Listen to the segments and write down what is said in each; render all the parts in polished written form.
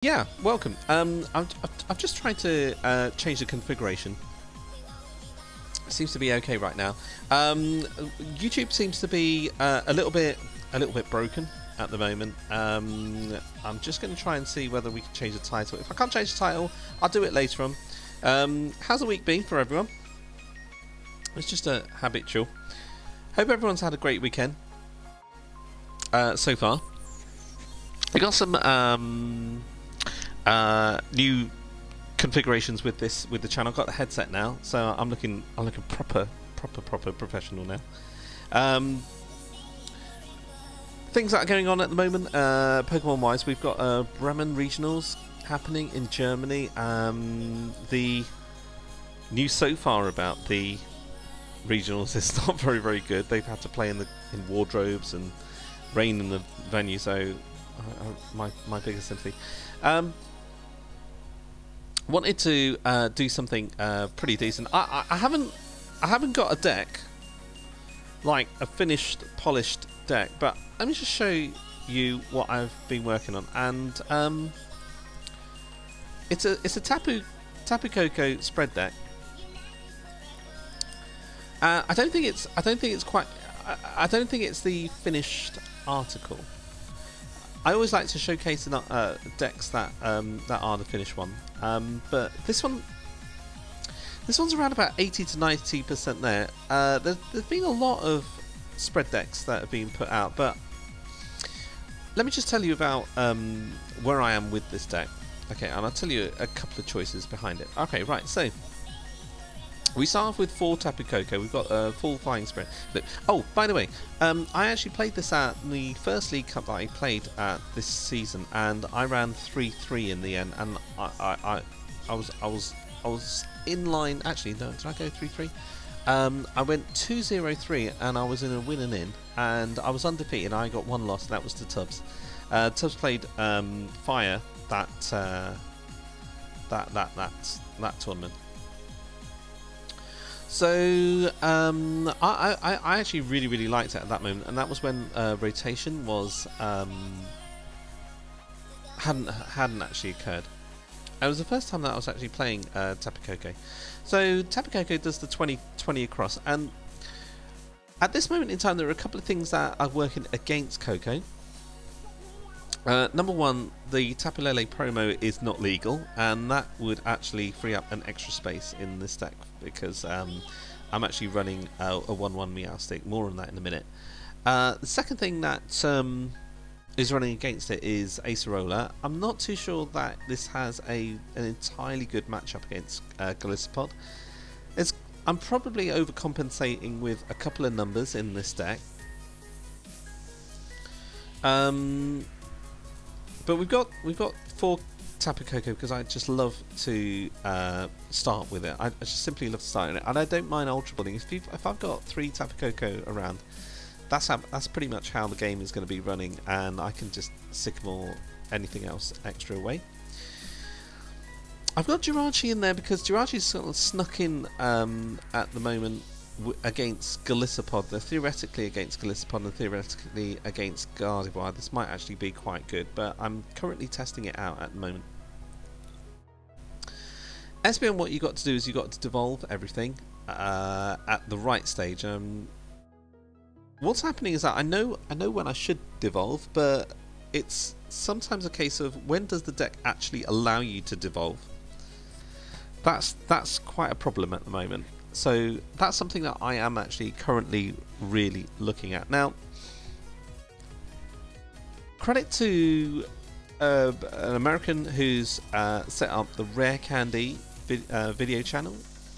Yeah, welcome. I've just tried to change the configuration. It seems to be okay right now. YouTube seems to be a little bit broken at the moment. I'm just going to try and see whether we can change the title. If I can't change the title, I'll do it later on. How's the week been for everyone? It's just a habitual. Hope everyone's had a great weekend so far. We got some new configurations with the channel. I've got the headset now, so I'm looking proper professional now. Things that are going on at the moment, Pokemon wise, we've got Bremen regionals happening in Germany. The news so far about the regionals is not very good. They've had to play in wardrobes and rain in the venue, so my biggest sympathy. Wanted to do something pretty decent. I haven't got a deck, like a finished, polished deck, but let me just show you what I've been working on. And it's a Tapu Koko spread deck. I don't think it's the finished article. I always like to showcase decks that are the finished one, but this one's around about 80 to 90% there. There's been a lot of spread decks that have been put out, but let me just tell you about where I am with this deck. Okay, and I'll tell you a couple of choices behind it. Okay, right, so we start off with 4 Tapu Koko. We've got a full flying spread. Oh, by the way, I actually played this at the first League Cup that I played this season, and I ran 3-3 in the end. And I was in line. Actually, no, did I go 3-3? I went 2-0-3, and I was in a win and in, and I was undefeated. I got one loss, and that was to Tubbs. Tubbs played Fire that tournament. So I actually really liked it at that moment, and that was when rotation was hadn't actually occurred. It was the first time that I was actually playing Tapu Koko. So Tapu Koko does the 20 across, and at this moment in time there are a couple of things that are working against Koko. Number one, the Tapu Lele promo is not legal, and that would actually free up an extra space in this deck, because I'm actually running a 1/1 Meowstic. More on that in a minute. The second thing that is running against it is Acerola. I'm not too sure that this has an entirely good matchup against Golisopod. I'm probably overcompensating with a couple of numbers in this deck. But we've got 4 Tapu Koko because I just love to start with it. I just simply love to start it, and I don't mind Ultra Balling. If I've got 3 Tapu Koko around, that's pretty much how the game is going to be running, and I can just Sycamore anything else extra away. I've got Jirachi in there because Jirachi's sort of snuck in at the moment against Golisopod. They're theoretically against Golisopod and theoretically against Gardevoir. This might actually be quite good, but I'm currently testing it out at the moment. SBN, what you got to do is you got to devolve everything at the right stage. What's happening is that I know when I should devolve, but it's sometimes a case of when does the deck actually allow you to devolve. That's quite a problem at the moment. So that's something that I am actually currently really looking at. Now, credit to an American who's set up the Rare Candy video channel,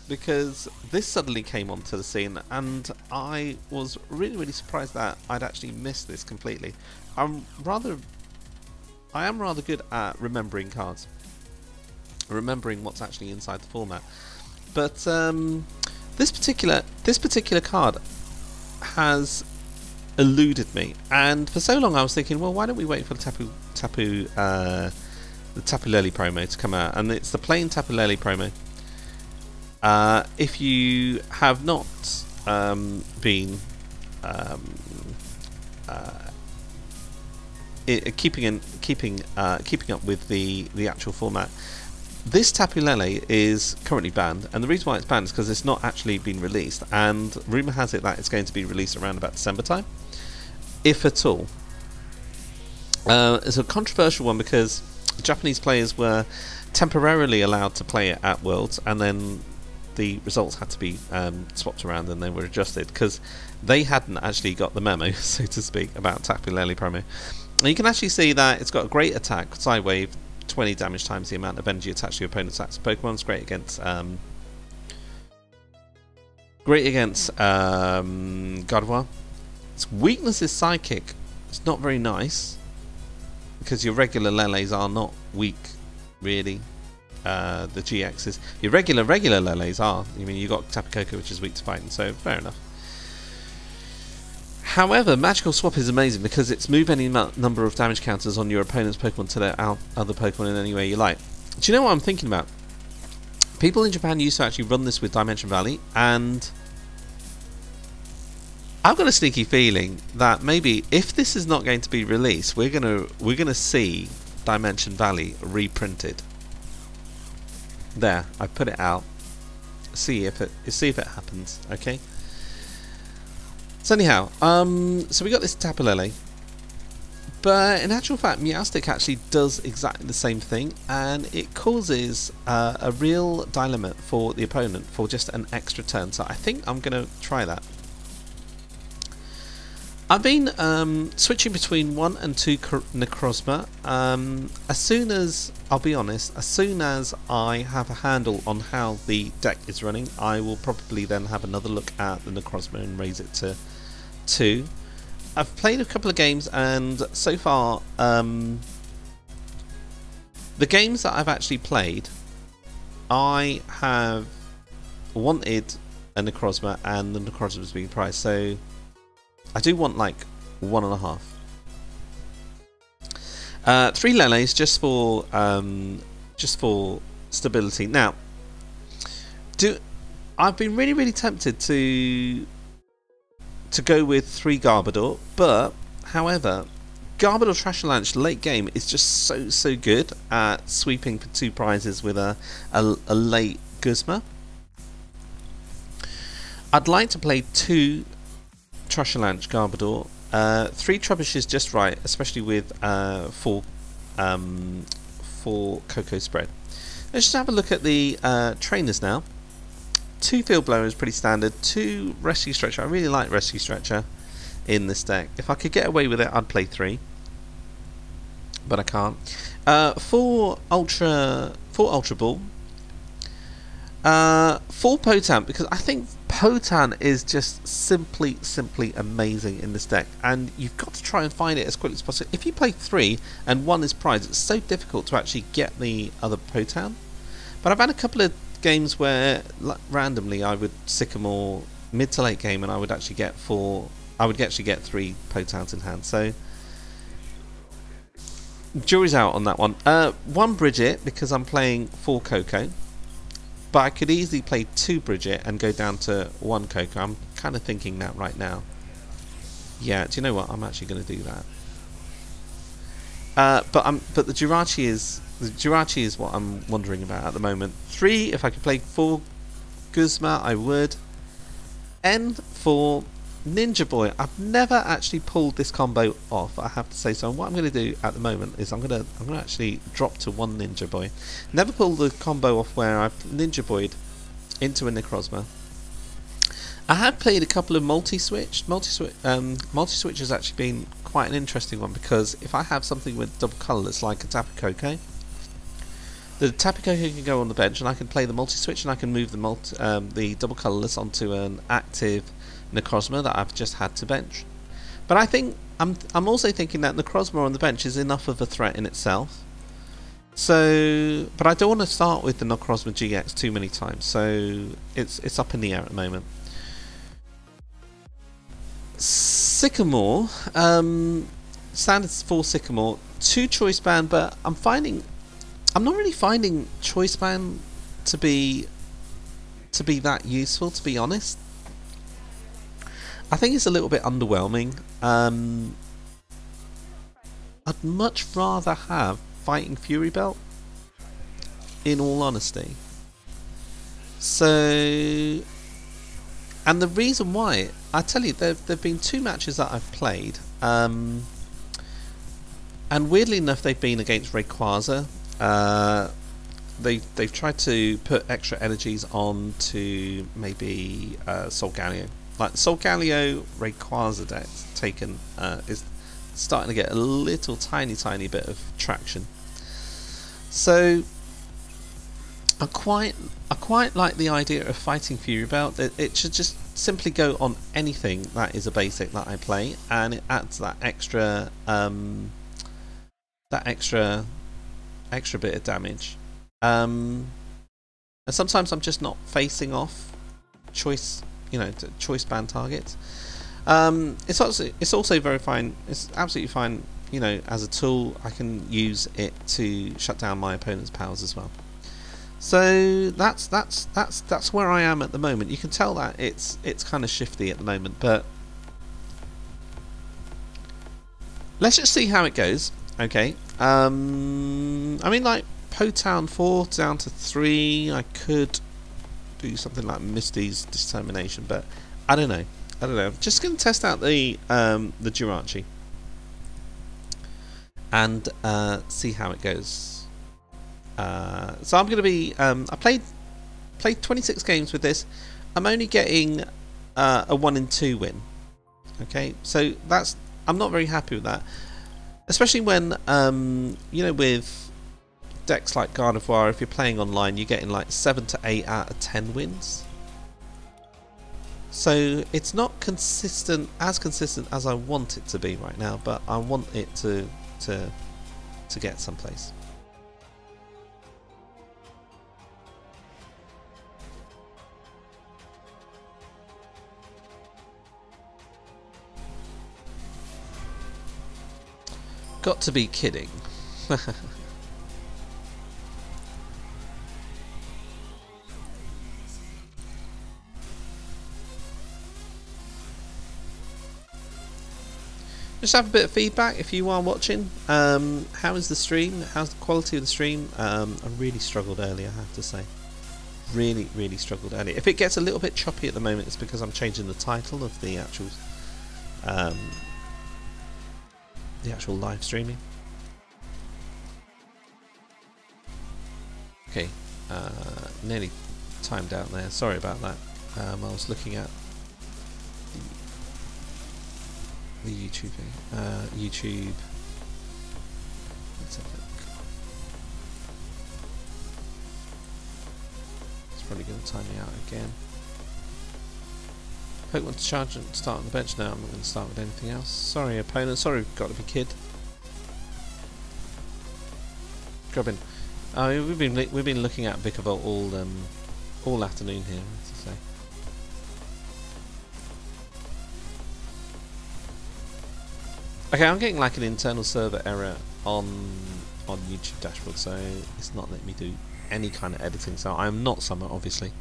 because this suddenly came onto the scene, and I was really surprised that I'd actually missed this completely. I am rather good at remembering cards, remembering what's actually inside the format. But this particular card has eluded me, and for so long I was thinking, well, why don't we wait for the Tapu Lele promo to come out? And it's the plain Tapu Lele promo. If you have not been keeping up with the actual format. This Tapu Lele is currently banned, and the reason why it's banned is because it's not actually been released, and rumour has it that it's going to be released around about December time, if at all. It's a controversial one because Japanese players were temporarily allowed to play it at Worlds, and then the results had to be swapped around and they were adjusted because they hadn't actually got the memo, so to speak, about Tapu Lele promo. And you can actually see that it's got a great attack, side wave, 20 damage times the amount of energy attached to your opponent's active Pokemon. It's great against Gardevoir. Its weakness is Psychic. It's not very nice because your regular Leles are not weak, really. The GXs, your regular Leles are. I mean, you got Tapu Koko, which is weak to fighting, so fair enough. However, Magical Swap is amazing because it's move any number of damage counters on your opponent's Pokemon to their other Pokemon in any way you like. Do you know what I'm thinking about? People in Japan used to actually run this with Dimension Valley, and I've got a sneaky feeling that maybe if this is not going to be released, we're gonna see Dimension Valley reprinted. There, I put it out. See if it happens. Okay. So anyhow, so we got this Tapu Lele, but in actual fact, Meowstic actually does exactly the same thing, and it causes a real dilemma for the opponent for just an extra turn. So I think I'm going to try that. I've been switching between 1 and 2 Necrozma. As soon as, I'll be honest, as soon as I have a handle on how the deck is running, I will probably then have another look at the Necrozma and raise it to 2. I've played a couple of games, and so far, the games that I've actually played, I have wanted a Necrozma, and the Necrozma was being priced, so I do want like 1.5. 3 Leles just for stability. Now, I've been really tempted to go with 3 Garbodor, but however, Garbodor Trash Launch late game is just so good at sweeping for 2 prizes with a late Guzma. I'd like to play 2 Trashalanche Garbodor. 3 Trubbish is just right, especially with 4 Cocoa Spread. Let's just have a look at the trainers now. 2 Field Blower is pretty standard. 2 Rescue Stretcher. I really like Rescue Stretcher in this deck. If I could get away with it, I'd play 3, but I can't. 4 Ultra Ball. 4 Potan, because I think Potan is just simply amazing in this deck, and you've got to try and find it as quickly as possible. If you play 3 and 1 is prized, it's so difficult to actually get the other Potan. But I've had a couple of games where randomly I would Sycamore mid to late game, and I would actually get 3 Potans in hand. So jury's out on that one. 1 Bridget, because I'm playing 4 Coco. But I could easily play 2 Bridget and go down to 1 Coco. I'm kind of thinking that right now. Yeah, do you know what? I'm actually going to do that. But the Jirachi is what I'm wondering about at the moment. 3, if I could play 4 Guzma, I would. N for Ninja Boy. I've never actually pulled this combo off, I have to say. So what I'm going to do at the moment is I'm going to actually drop to 1 Ninja Boy. Never pulled the combo off where I've Ninja Boyed into a Necrozma. I have played a couple of multi-switch. Multi-switch has actually been quite an interesting one, because if I have something with double colourless like a Tapu Koko, the Tapu Koko can go on the bench, and I can play the multi-switch, and I can move the double colourless onto an active Necrozma that I've just had to bench. But I think I'm also thinking that Necrozma on the bench is enough of a threat in itself. So, but I don't want to start with the Necrozma GX too many times. So it's up in the air at the moment. Sycamore, standard 4 Sycamore, 2 Choice Band, but I'm not really finding Choice Band to be that useful, to be honest. I think it's a little bit underwhelming. I'd much rather have Fighting Fury Belt, in all honesty. So, and the reason why, I tell you, there've been 2 matches that I've played, and weirdly enough, they've been against Rayquaza. They've tried to put extra energies on to maybe Solgaleo. Like Solgaleo Rayquaza deck taken is starting to get a little tiny bit of traction. So I quite like the idea of Fighting Fury Belt. It should just simply go on anything that is a basic that I play, and it adds that extra bit of damage. And sometimes I'm just not facing off choice band targets. It's also very fine. It's absolutely fine. As a tool, I can use it to shut down my opponent's powers as well. So that's where I am at the moment. You can tell that it's kind of shifty at the moment, but let's just see how it goes. Okay. I mean, like, Potown 4 down to 3. I could do something like Misty's Determination, but I don't know. I'm just going to test out the Jirachi and see how it goes. So I'm going to be. I played 26 games with this. I'm only getting a 1 in 2 win. Okay, so I'm not very happy with that, especially when with decks like Gardevoir, if you're playing online, you're getting like 7 to 8 out of 10 wins. So it's not as consistent as I want it to be right now, but I want it to get someplace. Got to be kidding. Just have a bit of feedback if you are watching. How is the stream? How's the quality of the stream? I really struggled earlier, I have to say. Really struggled earlier. If it gets a little bit choppy at the moment, it's because I'm changing the title of the actual live streaming. Okay, nearly timed out there. Sorry about that. I was looking at the YouTube. Let's have a look. It's probably going to time me out again. Pokemon to charge and start on the bench now. I'm not going to start with anything else. Sorry, opponent. Sorry, got to be kid. Grubbin. We've been looking at Vikavolt all afternoon here, as I say. Okay, I'm getting like an internal server error on YouTube dashboard, so it's not letting me do any kind of editing. So I'm not Summer, obviously.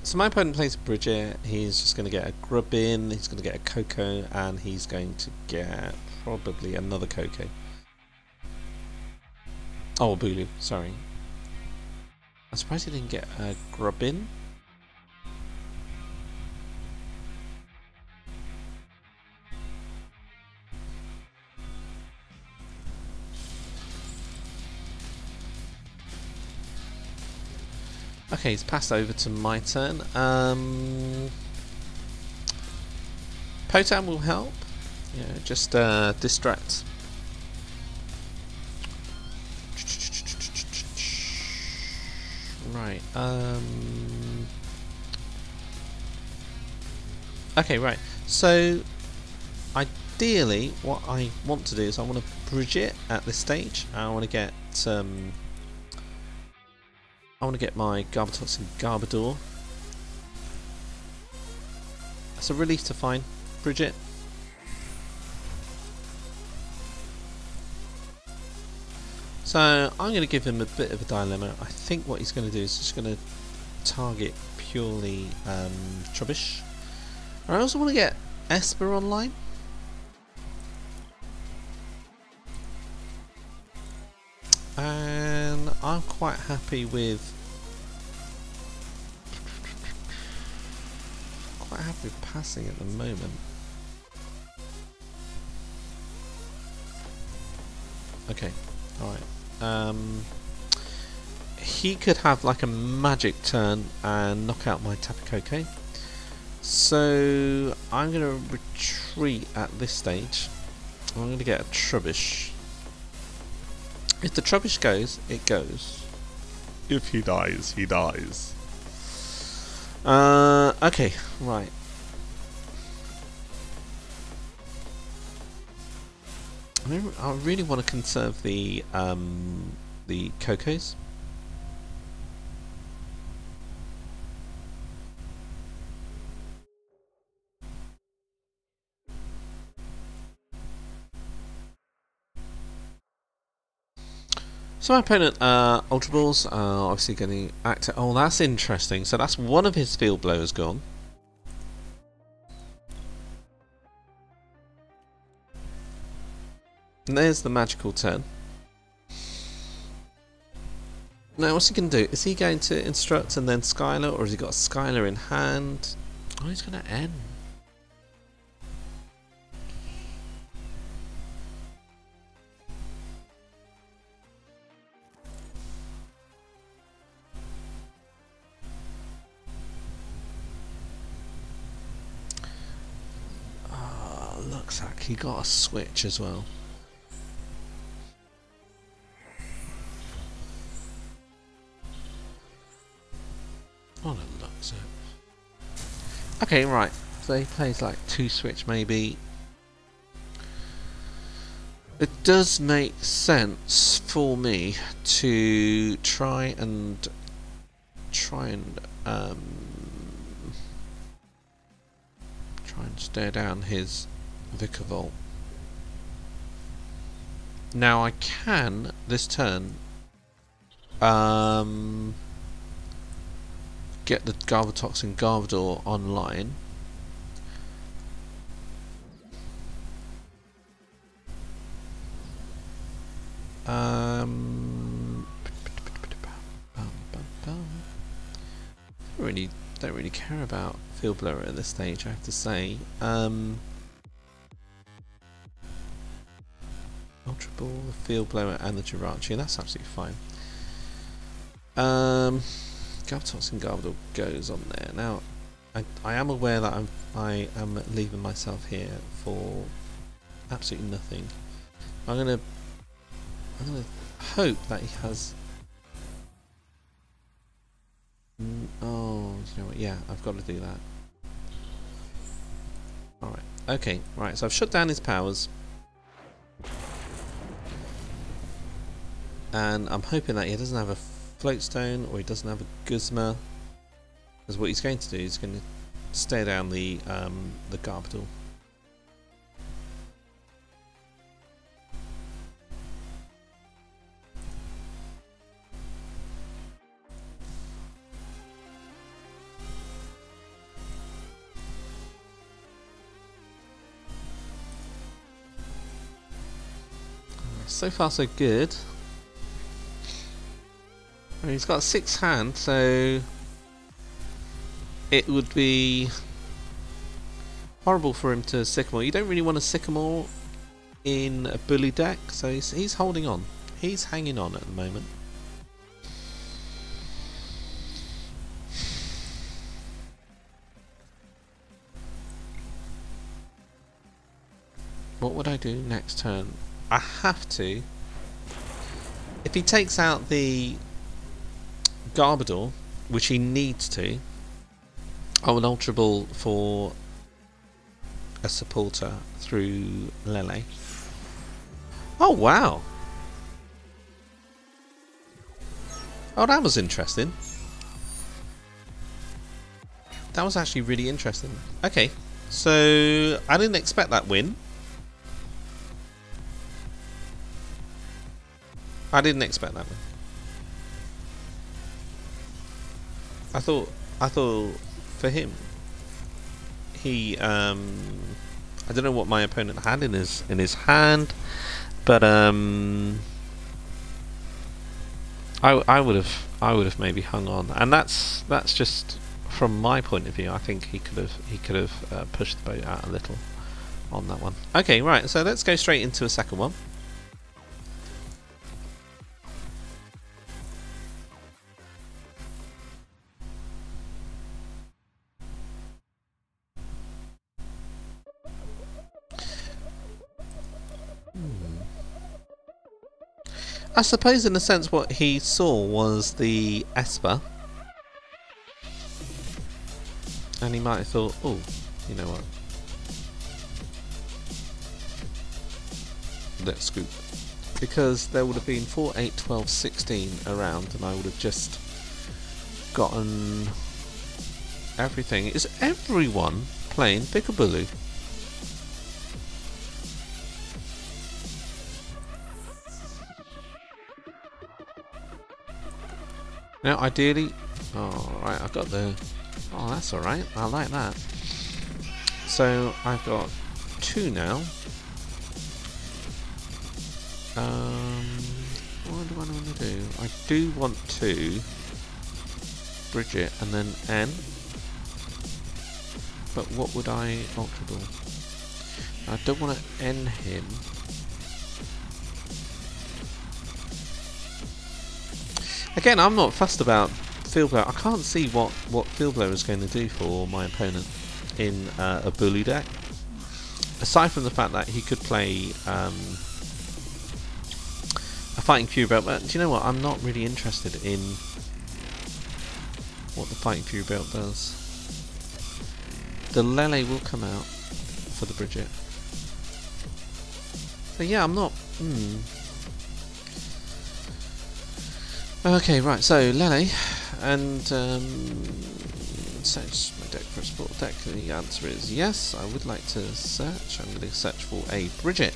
So my opponent plays Bridget. He's just going to get a Grubbin, he's going to get a Koko, and he's going to get probably another Koko. Oh, a Bulu, sorry. I'm surprised he didn't get a Grubbin. Okay, he's passed over to my turn. Potan will help. Yeah, just distract. Right. Okay, right. So, ideally, what I want to do is I want to bridge it at this stage. I want to get my Garbatox and Garbodor. That's a relief to find. Bridget. So I'm going to give him a bit of a dilemma. I think what he's going to do is just going to target purely Trubbish. I also want to get Esper online. And I'm quite happy with passing at the moment. Okay, alright. He could have like a magic turn and knock out my Tapu Koko. So I'm going to retreat at this stage. I'm going to get a Trubbish. If the Trubbish goes, it goes. If he dies, he dies. Okay, right. I really want to conserve the Kokos. So my opponent, Ultra Balls, are obviously going to act. Oh, that's interesting. So that's one of his field blowers gone. And there's the magical turn. Now, what's he going to do? Is he going to instruct and then Skylar, or has he got a Skylar in hand? Oh, he's going to end. Looks like he got a switch as well. Oh, that looks it. Okay, right. So he plays like 2 switch maybe. It does make sense for me to try and stare down his Vikavolt. Now I can this turn get the Garvatox and Garvador online. Don't really care about Field Blower at this stage, I have to say. Ultra Ball, the Field Blower, and the Jirachi. That's absolutely fine. Garvatox and Garvador goes on there. Now, I am aware that I am leaving myself here for absolutely nothing. I'm gonna hope that he has. Oh, you know what? Yeah, I've got to do that. Alright, okay, right, so I've shut down his powers. And I'm hoping that he doesn't have a Floatstone or he doesn't have a Guzma. Because what he's going to do is going to stare down the Garbodor. So far so good. I mean, he's got a 6 hand, so it would be horrible for him to Sycamore. You don't really want a Sycamore in a bully deck, so he's holding on. He's hanging on at the moment. What would I do next turn? I have to. If he takes out the Garbodor, which he needs to, I will Ultra Ball for a supporter through Lele. Oh wow! Oh, that was interesting. That was actually really interesting. Okay, so I didn't expect that win. I didn't expect that one. I I thought for him, he I don't know what my opponent had in his hand, but I would have maybe hung on, and that's just from my point of view. I think he could have pushed the boat out a little on that one. Okay, right. So let's go straight into a second one. I suppose in a sense what he saw was the Esper, and he might have thought, oh, you know what, let's scoop, because there would have been 4, 8, 12, 16 around, and I would have just gotten everything. Is everyone playing Pikabulu? Now, ideally, oh right, I've got the. Oh, that's all right. I like that. So I've got 2 now. What do I want to do? I do want to bridge it and then N. But what would I Ultra Ball? I don't want to N him. Again, I'm not fussed about Field Blow. I can't see what Field Blow is going to do for my opponent in a Bulu deck. Aside from the fact that he could play a Fighting Fury Belt, but do you know what? I'm not really interested in what the Fighting Fury Belt does. The Lele will come out for the Bridget. So yeah, I'm not. Okay, right, so Lele, and search my deck for a sport deck. The answer is yes, I would like to search. I'm going to search for a Bridget.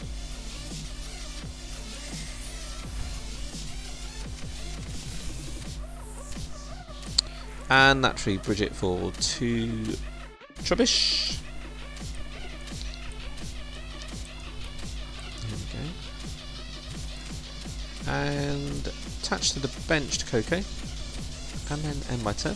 And naturally Bridget for 2 Trubbish. There we go. And attach to the benched Koko, and then end my turn.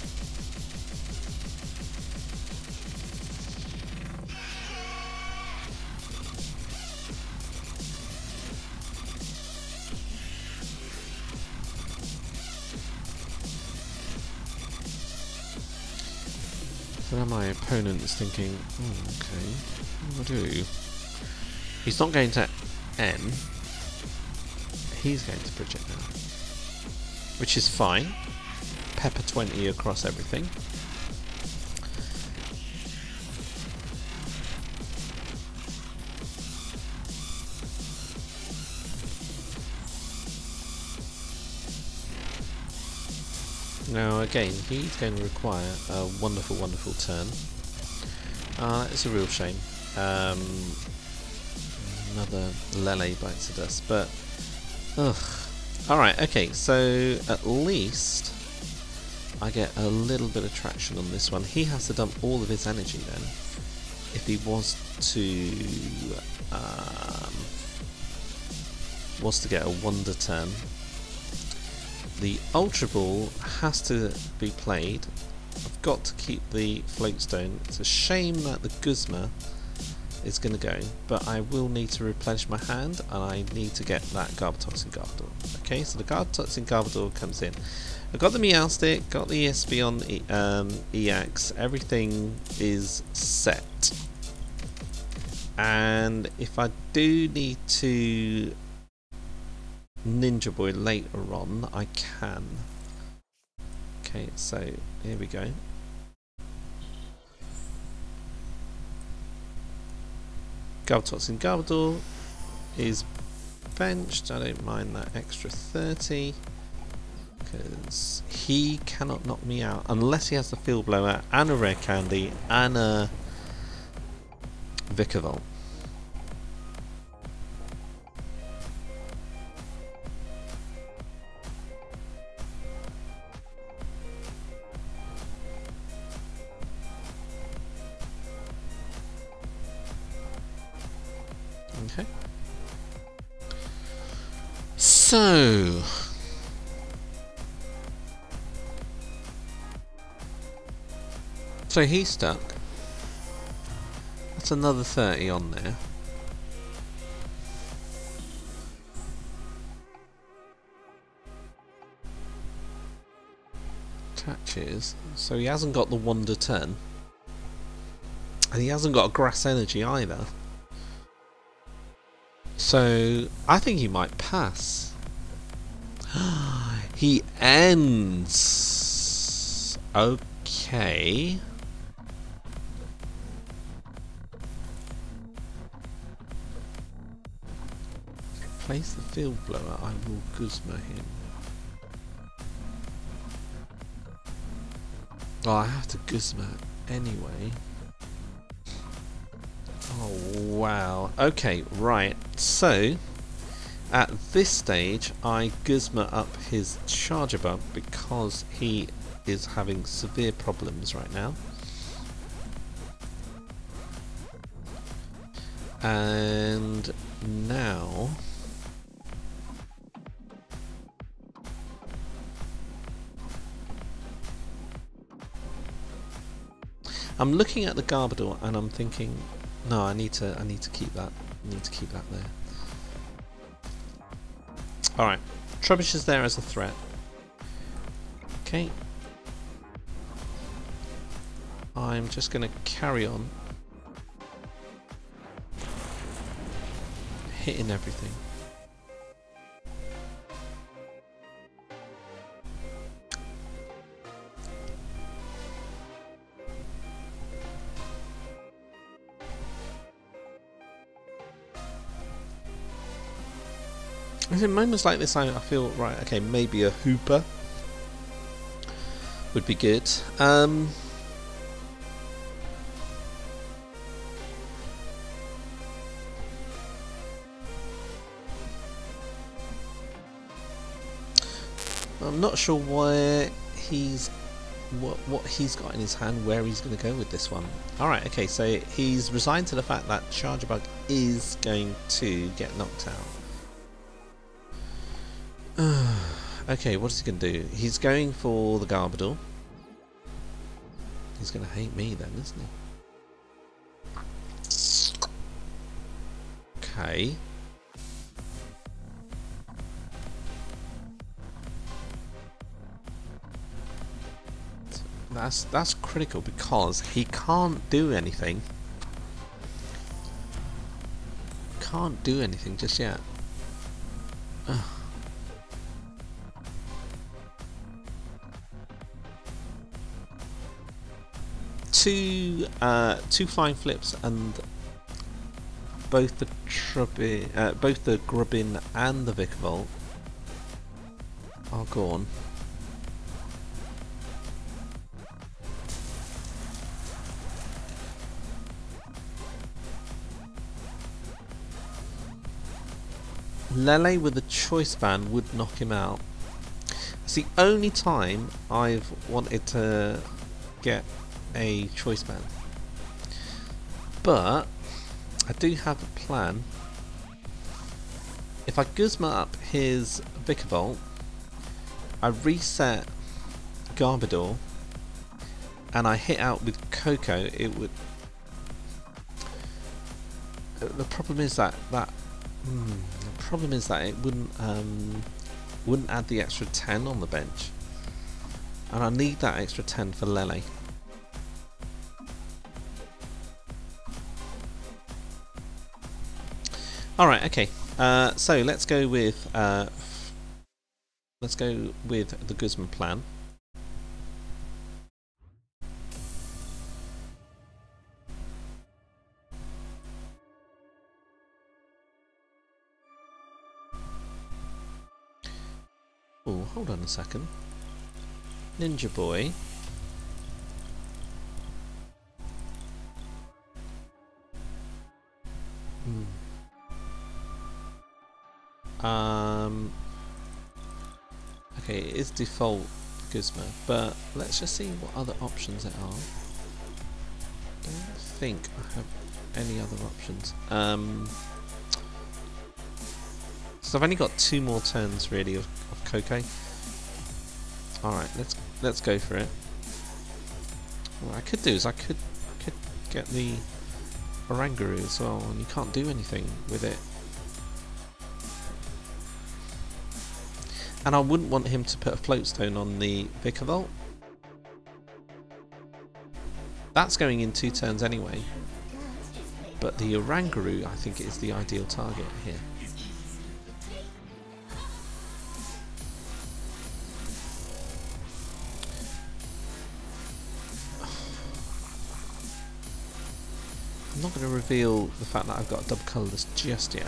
So now my opponent is thinking, oh, okay, what do I do? He's not going to N, he's going to bridge it now. Which is fine. Pepper 20 across everything. Now again, he's going to require a wonderful, wonderful turn. It's a real shame. Another Lele bites the dust, but ugh. Alright, okay, so at least I get a little bit of traction on this one. He has to dump all of his energy then, if he was to get a wonder turn. The Ultra Ball has to be played. I've got to keep the Floatstone. It's a shame that the Guzma is going to go, but I will need to replenish my hand, and I need to get that Garbatoxin Garbodor. Okay, so the Garbatoxin Garbodor comes in. I've got the Meowstic, got the Espeon EX, everything is set. And if I do need to Ninja Boy later on, I can. Okay, so here we go. Garbatoxin Garbodor is benched. I don't mind that extra 30 because he cannot knock me out unless he has the Field Blower and a Rare Candy and a Vikavolt. Okay. So he's stuck. That's another 30 on there. Attaches. So he hasn't got the Wonder 10. And he hasn't got a Grass Energy either. So I think he might pass. He ends. Okay. Place the field blower. I will Guzma him. Oh, I have to Guzma anyway. Oh wow. Okay, right. So at this stage I Guzma up his Charger Bug because he is having severe problems right now. And now I'm looking at the Garbodor and I'm thinking, no, I need to keep that. I need to keep that there. Alright. Trubbish is there as a threat. Okay. I'm just gonna carry on hitting everything. In moments like this I feel, right, okay, maybe a Hooper would be good. I'm not sure where he's what he's got in his hand, where he's going to go with this one. Alright, okay, so he's resigned to the fact that Charger Bug is going to get knocked out. Okay, what is he going to do? He's going for the Garbodor. He's going to hate me then, isn't he? Okay. That's critical because he can't do anything. Can't do anything just yet. Ugh. Two flying flips and both the Grubbin and the Vikavolt are gone. Lele with a Choice Band would knock him out. It's the only time I've wanted to get a Choice Band, but I do have a plan. If I Guzma up his Vikavolt, I reset Garbodor and I hit out with Koko, it would. The problem is that it wouldn't add the extra 10 on the bench, and I need that extra 10 for Lele. Alright, okay. So let's go with the Guzman plan. Oh, hold on a second. Ninja Boy. Okay, it is default Guzma, but let's just see what other options there are. Don't think I have any other options. because I've only got 2 more turns really of Koko. All right, let's go for it. What I could do is I could get the Oranguru as well, and you can't do anything with it. And I wouldn't want him to put a Floatstone on the Vikavolt. That's going in 2 turns anyway. But the Oranguru, I think, is the ideal target here. I'm not going to reveal the fact that I've got a double colourless just yet.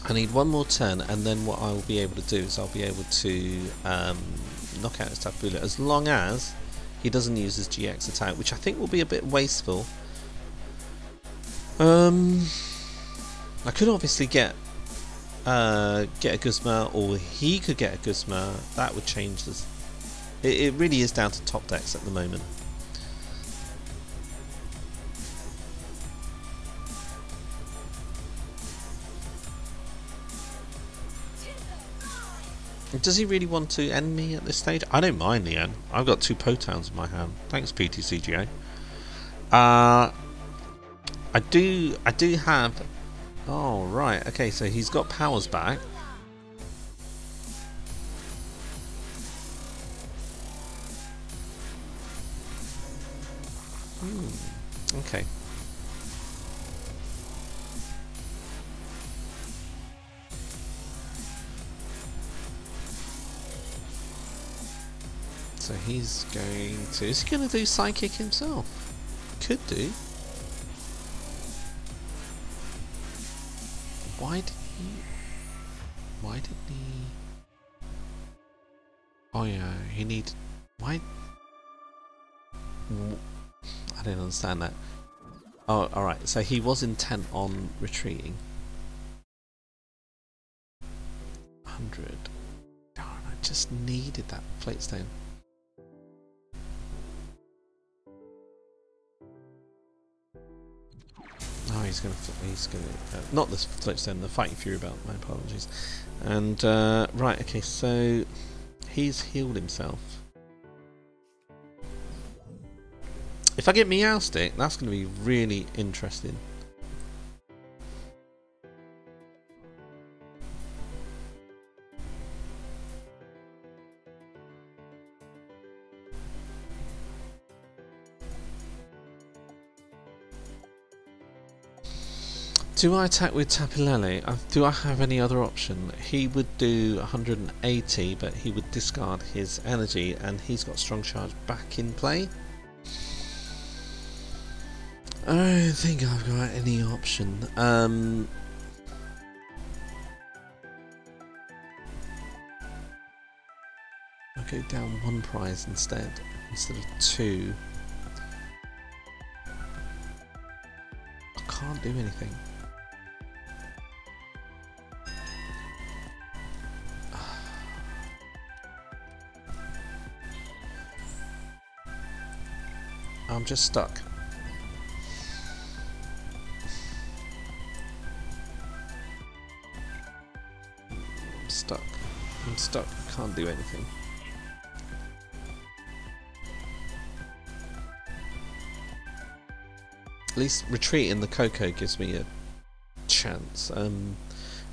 I need 1 more turn, and then what I'll be able to do is I'll be able to knock out his Tapu Koko, as long as he doesn't use his GX attack, which I think will be a bit wasteful. I could obviously get a Guzma, or he could get a Guzma. That would change this. It really is down to top decks at the moment. Does he really want to end me at this stage? I don't mind the end. I've got 2 Potowns in my hand. Thanks, PTCGO. I do have. Oh right, okay. So he's got powers back. Okay. So he's going to... Is he going to do Psychic himself? Could do. Why did he... Oh yeah, he needed... Why... I don't understand that. Oh, alright, so he was intent on retreating. 100. Darn, I just needed that Floatstone. Oh, he's gonna not the Floatstone, the Fighting Fury Belt, my apologies. And, right, okay, so he's healed himself. If I get Meowstic, that's going to be really interesting. Do I attack with Tapu Koko? Do I have any other option? He would do 180, but he would discard his energy, and he's got Strong Charge back in play. I don't think I've got any option. I'll go down 1 prize instead of 2. I can't do anything. I'm just stuck. I'm stuck. I can't do anything. At least retreating the Koko gives me a chance. I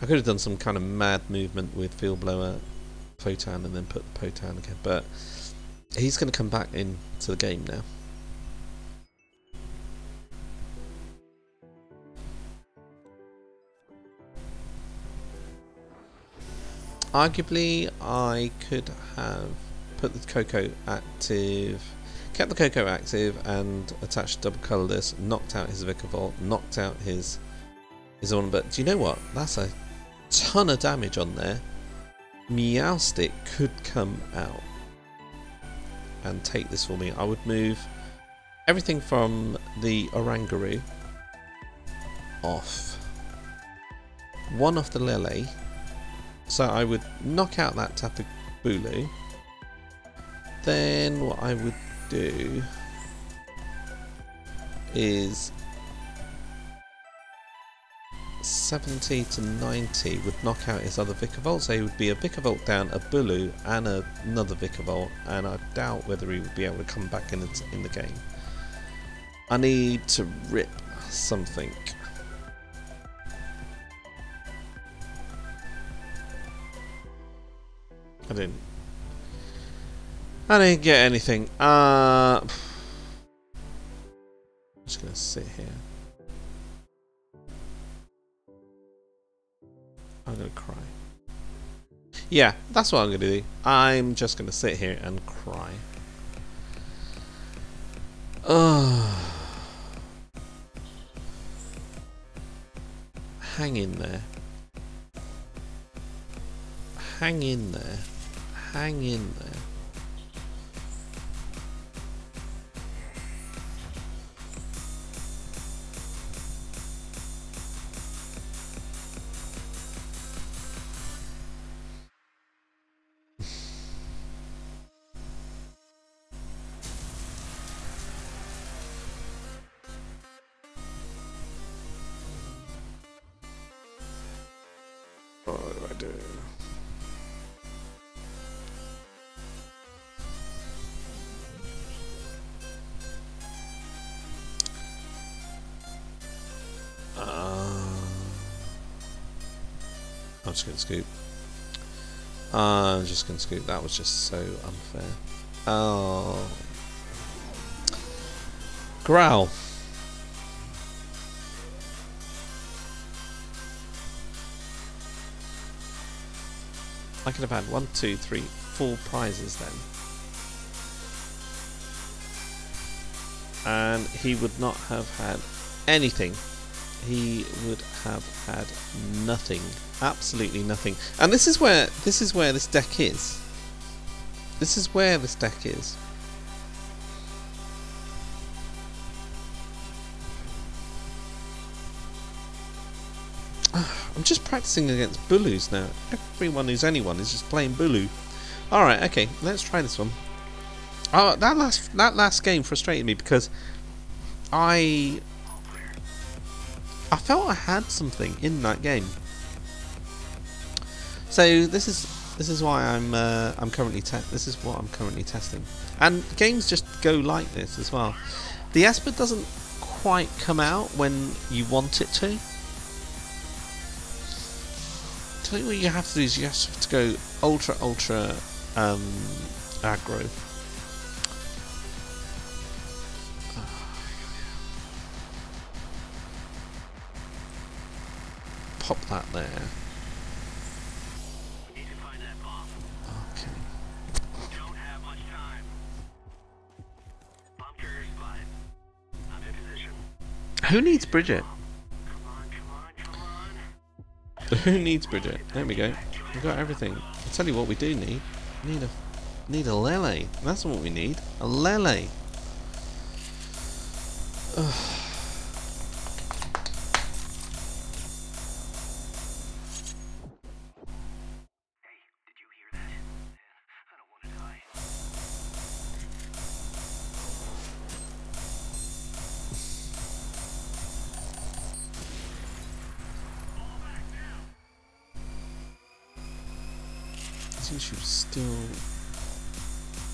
could have done some kind of mad movement with Field Blower, Photon, and then put the Photon again, but he's going to come back into the game now. Arguably, I could have put the Koko active, kept the Koko active, and attached double colourless, knocked out his Vikavolt, knocked out his one. But do you know what? That's a ton of damage on there. Meowstic could come out and take this for me. I would move everything from the Oranguru off, 1 off the Lele. So I would knock out that Tapu Koko. Then what I would do is 70 to 90 would knock out his other Vikavolt, so he would be a Vikavolt down, a Bulu, and another Vikavolt, and I doubt whether he would be able to come back in the game. I need to rip something. I didn't get anything. I'm just gonna sit here. I'm gonna cry. Yeah, that's what I'm gonna do. I'm just gonna sit here and cry. Hang in there. Hang in there. Hang in there. What do I do? I'm just going to scoop. I'm just going to scoop. That was just so unfair. Oh. Growl. I could have had 1, 2, 3, 4 prizes then. And he would not have had anything. He would have had nothing. Absolutely nothing. And this is where this deck is. This is where this deck is. I'm just practicing against Bulus now. Everyone who's anyone is just playing Bulu. Alright, okay, let's try this one. Oh, that last game frustrated me because I felt I had something in that game. So this is why I'm currently this is what I'm currently testing. And games just go like this as well. The Esper doesn't quite come out when you want it to. Tell you what you have to do is you have to go ultra aggro. Pop that there. Okay. Don't have much time. Bunkers, but I'm in position. Who needs Bridget? Who needs Bridget? There we go. We've got everything. I'll tell you what we do need. We need a Lele. That's what we need. A Lele. Ugh.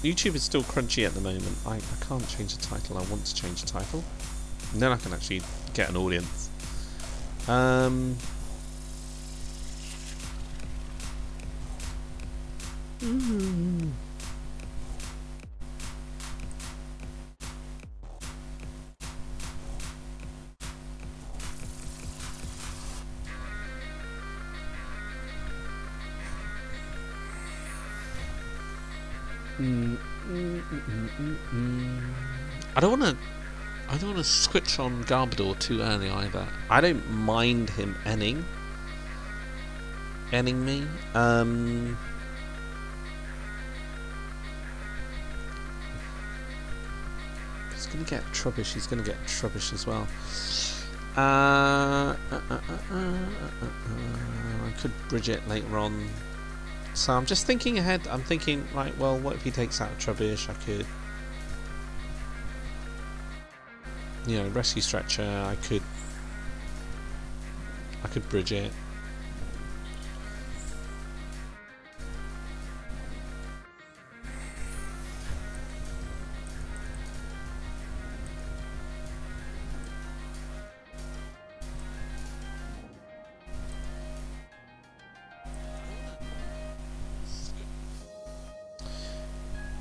YouTube is still crunchy at the moment. I can't change the title. I want to change the title. And then I can actually get an audience. I don't want to switch on Garbodor too early either. I don't mind him enning me. He's gonna get Trubbish. He's gonna get Trubbish as well. I could bridge it later on. So I'm just thinking ahead. I'm thinking, right, well, what if he takes out Trubbish? I could you know, rescue stretcher. I could bridge it.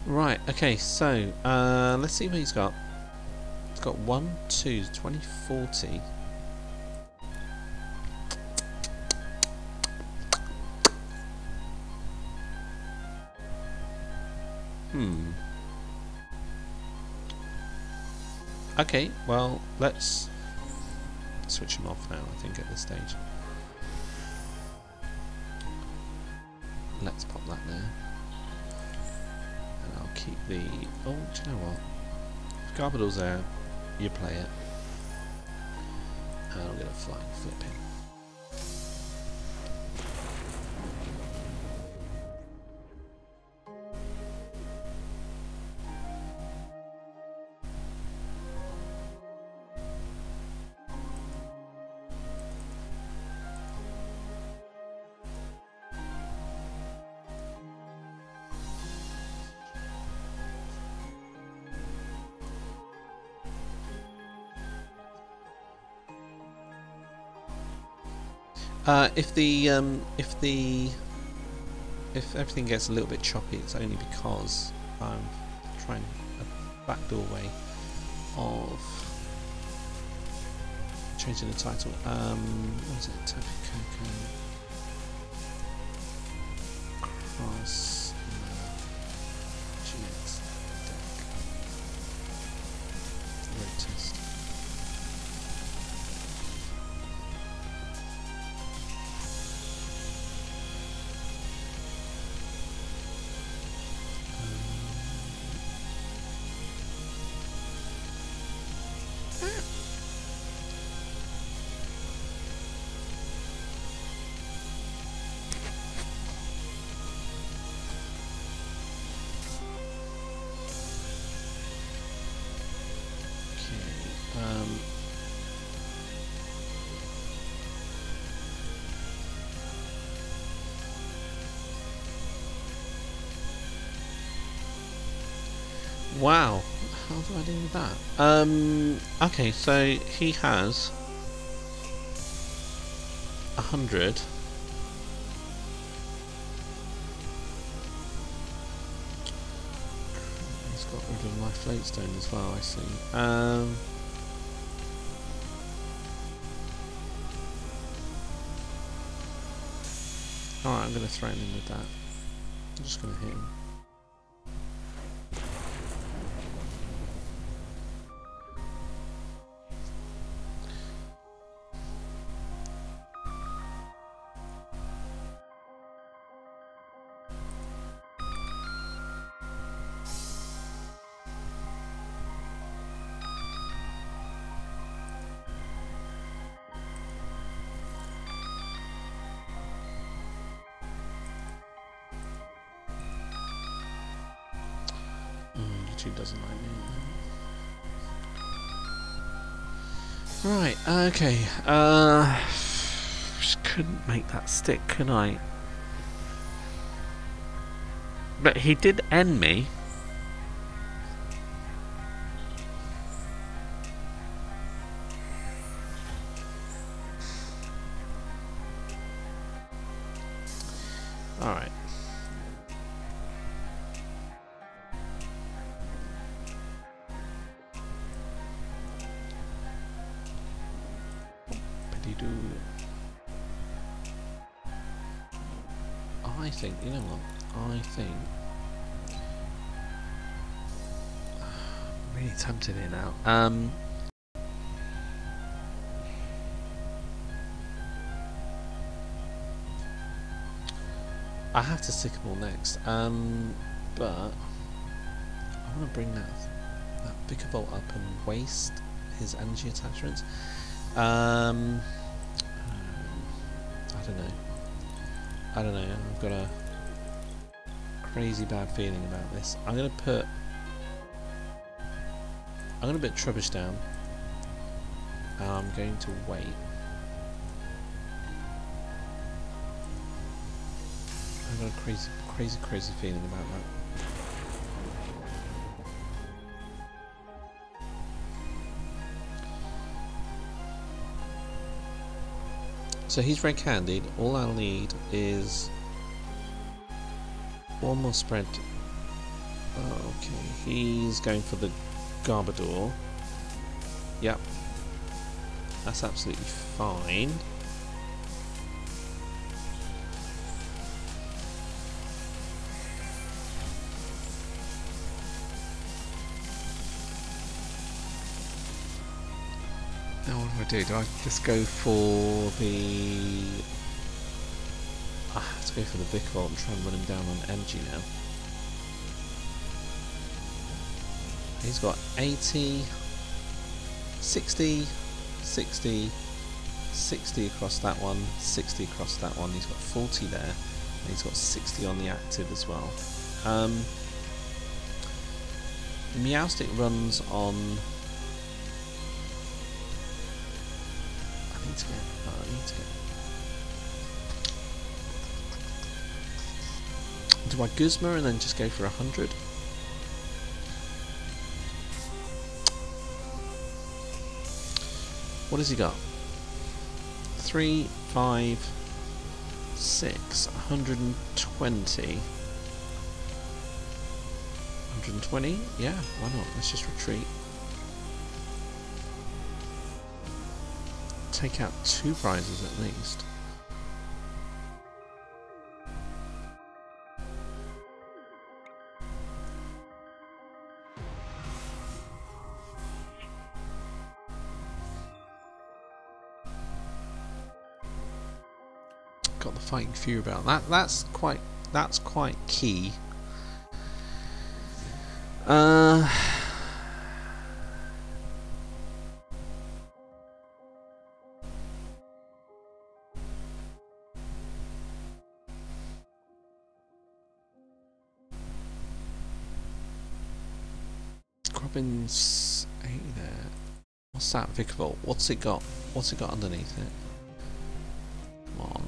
Right, okay, so let's see what he's got. He's got 1, 2, 20, 40. Okay, well, let's switch him off now, I think, at this stage. Let's pop that there. And I'll keep the... Oh, do you know what? If Garbodor's there, you play it. And I'm going to flying flip him. If everything gets a little bit choppy, it's only because I'm trying a backdoor way of changing the title. What was it? Tapu Koko Cross GX deck. Road test. Wow, how do I do that? Okay, so he has 100. He's got rid of my floatstone as well, I see. Alright, I'm going to throw him in with that. I'm just going to hit him. Doesn't like me. Right, okay. Just couldn't make that stick, could I? But he did end me. Alright. I think, you know what, I think I'm really tempted here now. I have to Sycamore next, but I want to bring that Vikavolt up and waste his energy attachments. I don't know, I've got a crazy bad feeling about this. I'm gonna put Trubbish down I'm going to wait. I've got a crazy feeling about that. So he's red-handed. All I'll need is one more spread. Oh, okay, he's going for the Garbodor. Yep, that's absolutely fine. Now what do? Do I just go for the... I have to go for the Vikavolt and try and run him down on energy now. He's got 80, 60, 60, 60 across that one, 60 across that one. He's got 40 there, and he's got 60 on the active as well. Meowstic runs on... I need to get... Do I Guzma and then just go for 100? What has he got? 3, 5, 6, 120. 120? Yeah, why not? Let's just retreat. Take out 2 prizes at least. Got the Fighting Fury Belt. That's quite key. Grobbins 80 there. What's that Vikavolt? What's it got? What's it got underneath it? Come on.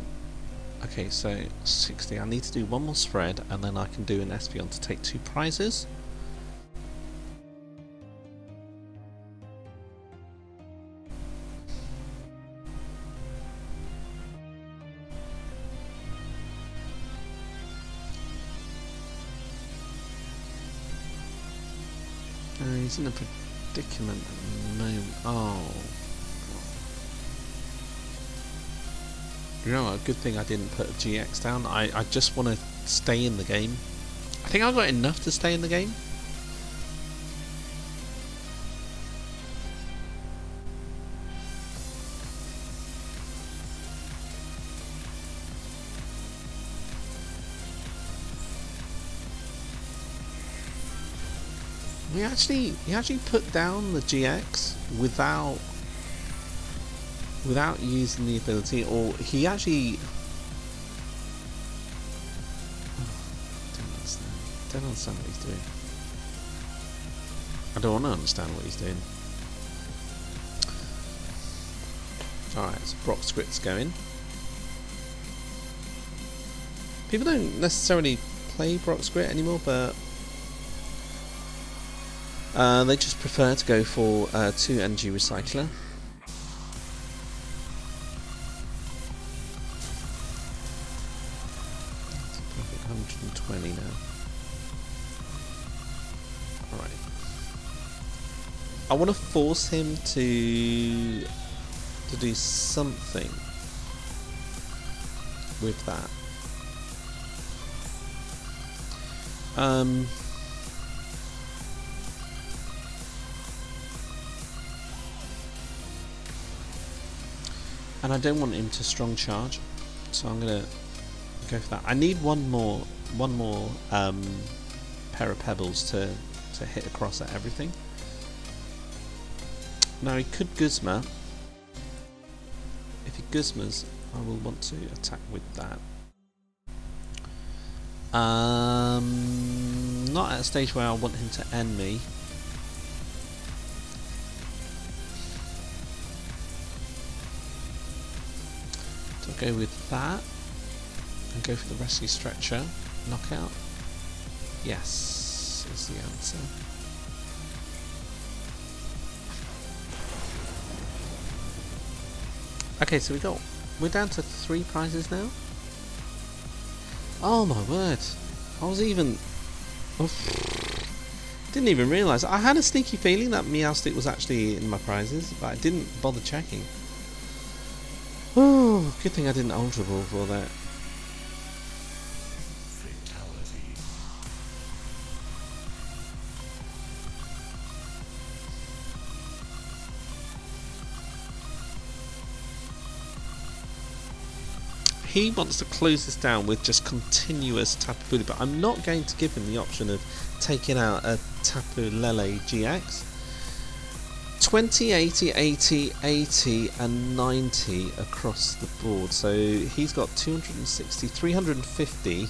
Okay, so 60. I need to do one more spread and then I can do an Espeon to take 2 prizes. He's in a predicament at the moment. Oh. You know what, a good thing I didn't put a GX down. I just want to stay in the game. I think I got enough to stay in the game. He actually put down the GX without using the ability, or he actually... don't understand what he's doing. I don't want to understand what he's doing. Alright, so Brock Script's going. People don't necessarily play Brock Script anymore, but they just prefer to go for 2 energy recycler. That's a perfect 120 now. Alright. I want to force him to do something with that. And I don't want him to strong charge, so I'm gonna go for that. I need one more pair of pebbles to hit across at everything. Now he could Guzma. If he Guzmas, I will want to attack with that. Not at a stage where I want him to end me. go with that and go for the rescue stretcher. Knockout. Yes, is the answer. Okay, so we're down to 3 prizes now. Oh my word! I was even didn't even realise. I had a sneaky feeling that Meowstic was actually in my prizes, but I didn't bother checking. Oh, good thing I didn't Ultra Ball for that. He wants to close this down with just continuous Tapu Koko, but I'm not going to give him the option of taking out a Tapu Lele GX. 20, 80, 80, 80 and 90 across the board. So he's got 260, 350.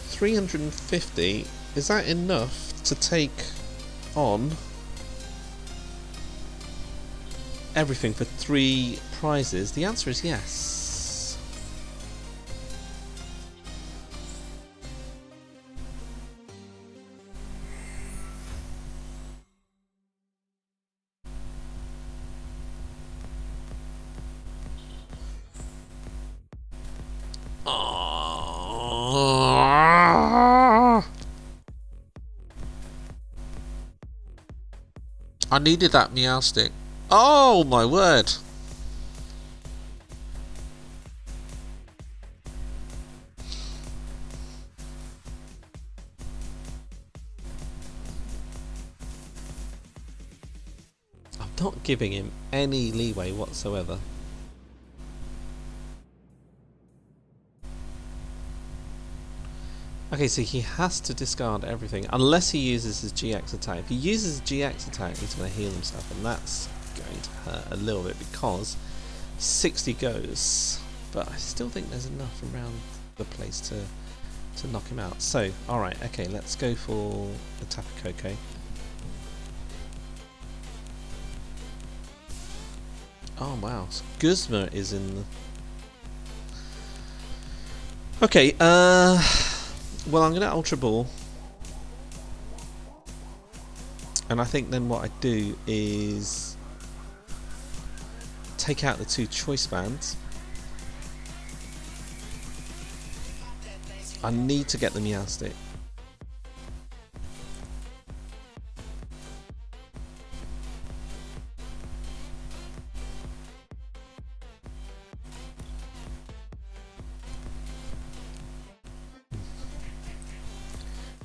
350, is that enough to take on everything for 3 prizes? The answer is yes. I needed that Meowstic. Oh my word! I'm not giving him any leeway whatsoever. Okay, so he has to discard everything unless he uses his GX attack. If he uses his GX attack, he's going to heal himself, and that's going to hurt a little bit because 60 goes. But I still think there's enough around the place to knock him out. So, alright, okay, let's go for the Tapu Koko. Oh wow, so Guzma is in the... Okay, well, I'm going to Ultra Ball, and I think then what I do is take out the 2 choice bands. I need to get the Meowstic.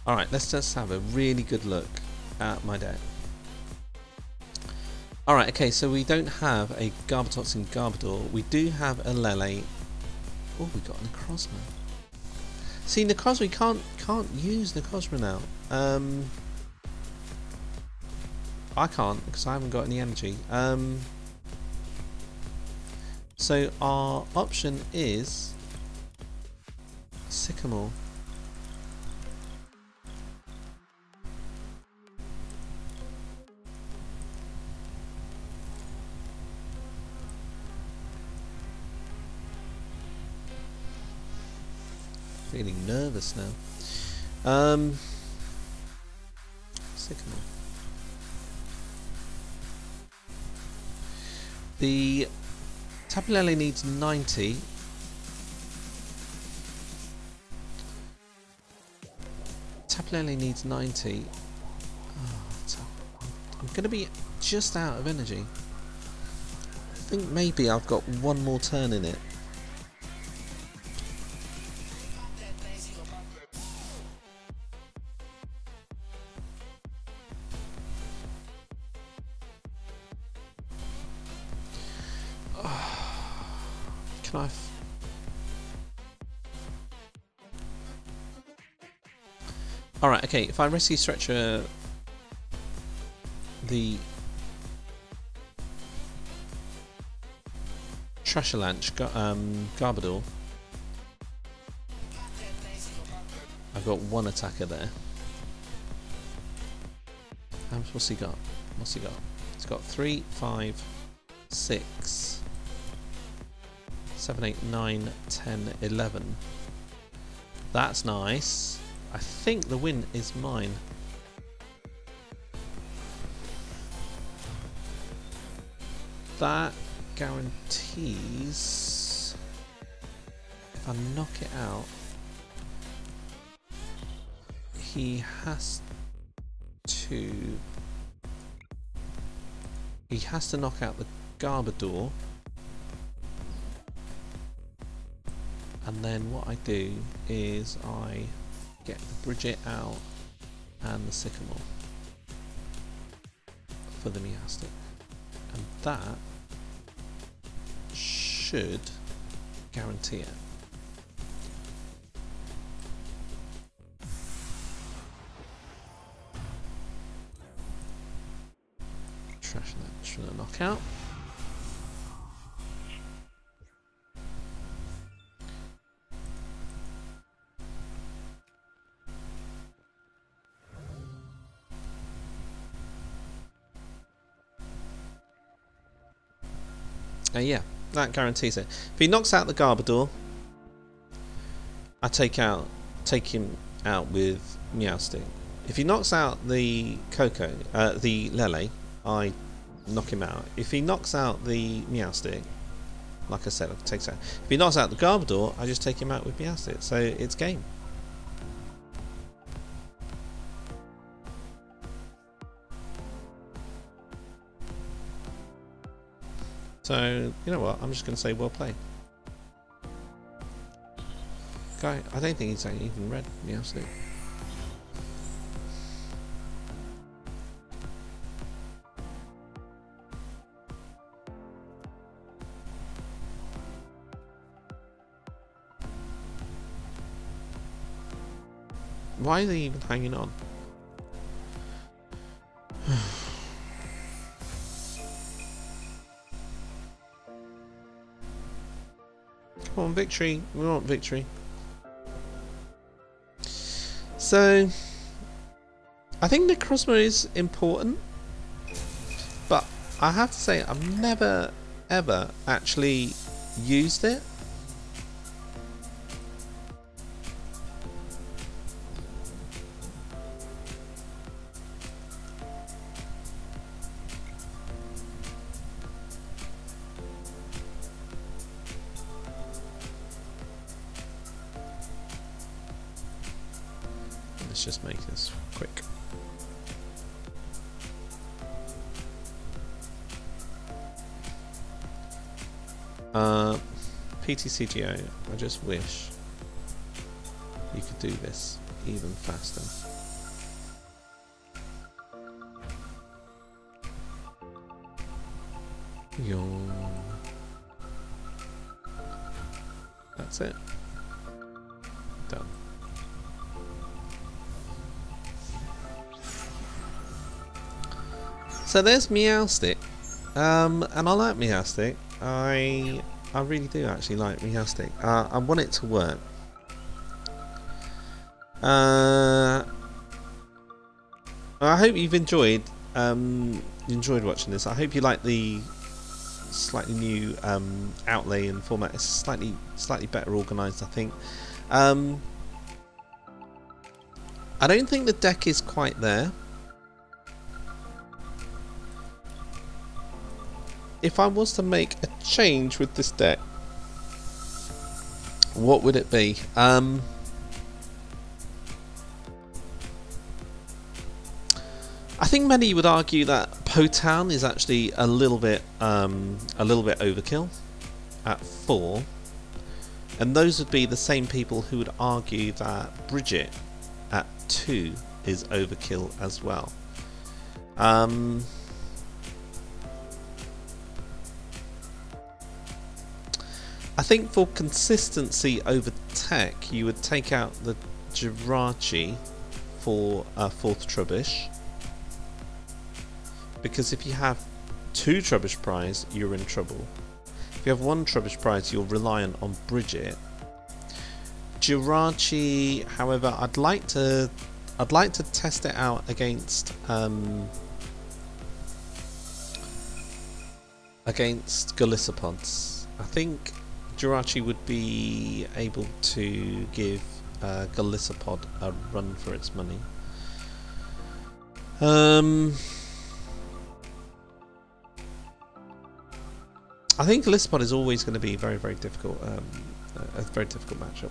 Alright, let's just have a really good look at my deck. Alright, okay, so we don't have a Garbatox in Garbodor. We do have a Lele. Oh, we got a Necrozma. See, Necrozma, we can't use Necrozma now. I can't because I haven't got any energy. So our option is Sycamore. Feeling nervous now. Sycamore. The Tapu Lele needs 90. Tapu Lele needs 90. Oh, I'm going to be just out of energy. I think maybe I've got one more turn in it. Can I? Alright, okay, if I rescue Stretcher the Trashalanch Garbodor, I've got 1 attacker there. What's he got? What's he got? He's got 3, 5, 6. 7, 8, 9, 10, 11. That's nice. I think the win is mine. That guarantees if I knock it out, he has to knock out the Garbodor, and then what I do is I get the Bridget out and the Sycamore for the Meowstic, and that should guarantee it. Trash that, should I knock out? Yeah, that guarantees it. If he knocks out the Garbodor, I take him out with Meowstic. If he knocks out the the Lele, I knock him out. If he knocks out the Meowstic, like I said, I take out. If he knocks out the Garbodor, I just take him out with Meowstic. So it's game. So, you know what, I'm just going to say well played. Guy, I don't think he's even read Meowstic. Why are they even hanging on? Come on, victory. We want victory. So, I think Necrozma is important, but I have to say I've never ever actually used it. Let's just make this quick. PTCGO, I just wish you could do this even faster. Yawn. That's it. Done. So there's Meowstic, and I like Meowstic. I really do actually like Meowstic. I want it to work. I hope you've enjoyed watching this. I hope you like the slightly new outlay and format. It's slightly better organised, I think. I don't think the deck is quite there. If I was to make a change with this deck, what would it be? I think many would argue that Potown is actually a little bit overkill at 4, and those would be the same people who would argue that Bridget at 2 is overkill as well. I think for consistency over tech, you would take out the Jirachi for 4th Trubbish, because if you have 2 Trubbish Prize, you're in trouble. If you have 1 Trubbish Prize, you're reliant on Bridget. Jirachi, however, I'd like to test it out against Gallipods. I think Jirachi would be able to give Golisopod a run for its money. I think Golisopod is always going to be very, very difficult. A very difficult matchup.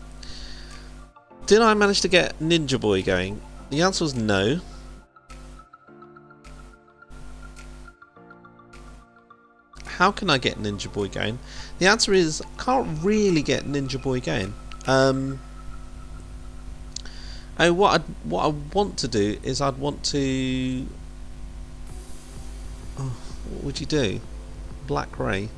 Did I manage to get Ninja Boy going? The answer was no. How can I get Ninja Boy going? The answer is can't really get Ninja Boy going. What I want to do is I'd want to. Oh, what would you do? Black Ray.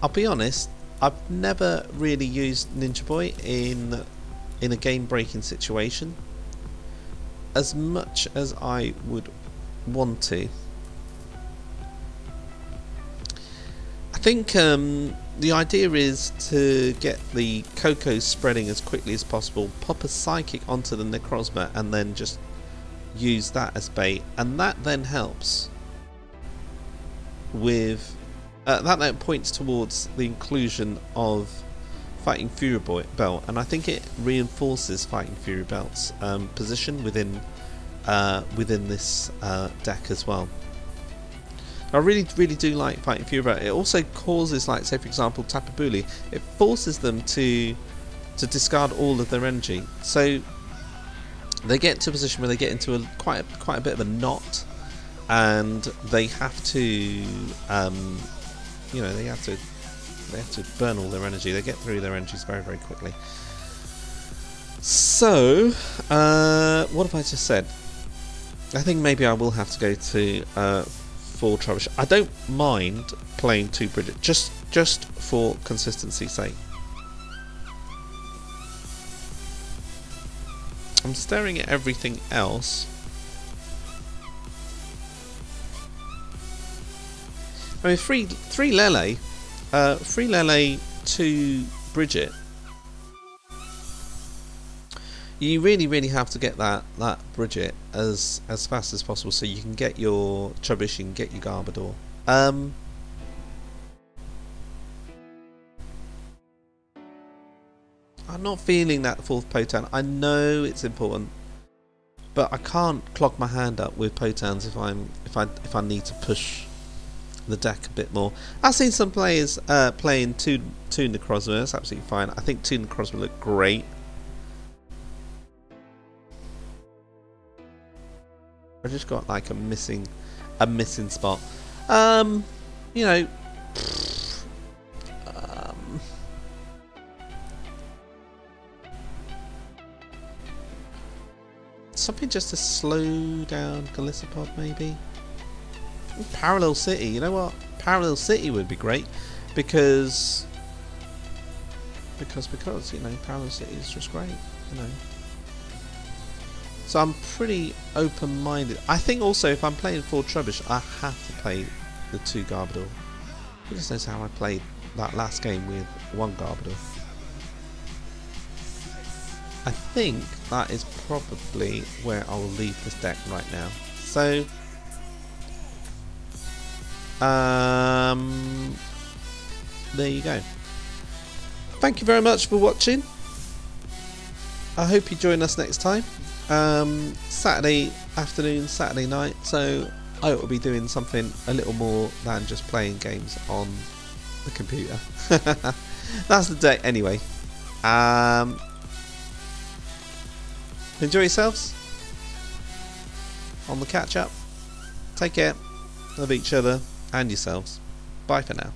I'll be honest, I've never really used Ninja Boy in a game-breaking situation as much as I would want to. I think the idea is to get the Koko spreading as quickly as possible, pop a Psychic onto the Necrozma and then just use that as bait, and that then helps with that then points towards the inclusion of Fighting PureBells, and I think it reinforces Fighting PureBells' position within this deck as well. I really do like Fighting PureBells. It also causes, like, say for example Tapu Koko, it forces them to discard all of their energy, so they get to a position where they get into quite a bit of a knot, and they have to you know, they have to burn all their energy. They get through their energies very, very quickly. So, what have I just said? I think maybe I will have to go to full troubleshoot. I don't mind playing 2 Bridget, just for consistency's sake. I'm staring at everything else. I mean, 3 Lele, 2 Bridget. You really have to get that Bridget as fast as possible, so you can get your Trubbish, you can get your Garbodor. I'm not feeling that 4th Potan. I know it's important, but I can't clog my hand up with Potans if I need to push the deck a bit more. I've seen some players playing 2 Necrozma. That's absolutely fine. I think 2 Necrozma look great. I just got like a missing spot. You know, something just to slow down Golisopod maybe. Parallel City, you know what? Parallel City would be great because you know, Parallel City is just great, you know. So I'm pretty open-minded. I think also if I'm playing 4 Trubbish, I have to play the 2 Garbodor. Who just knows how I played that last game with 1 Garbodor. I think that is probably where I will leave this deck right now. So there you go. Thank you very much for watching. I hope you join us next time. Saturday afternoon, Saturday night, so I will be doing something a little more than just playing games on the computer. That's the day anyway. Enjoy yourselves on the catch up. Take care of each other and yourselves. Bye for now.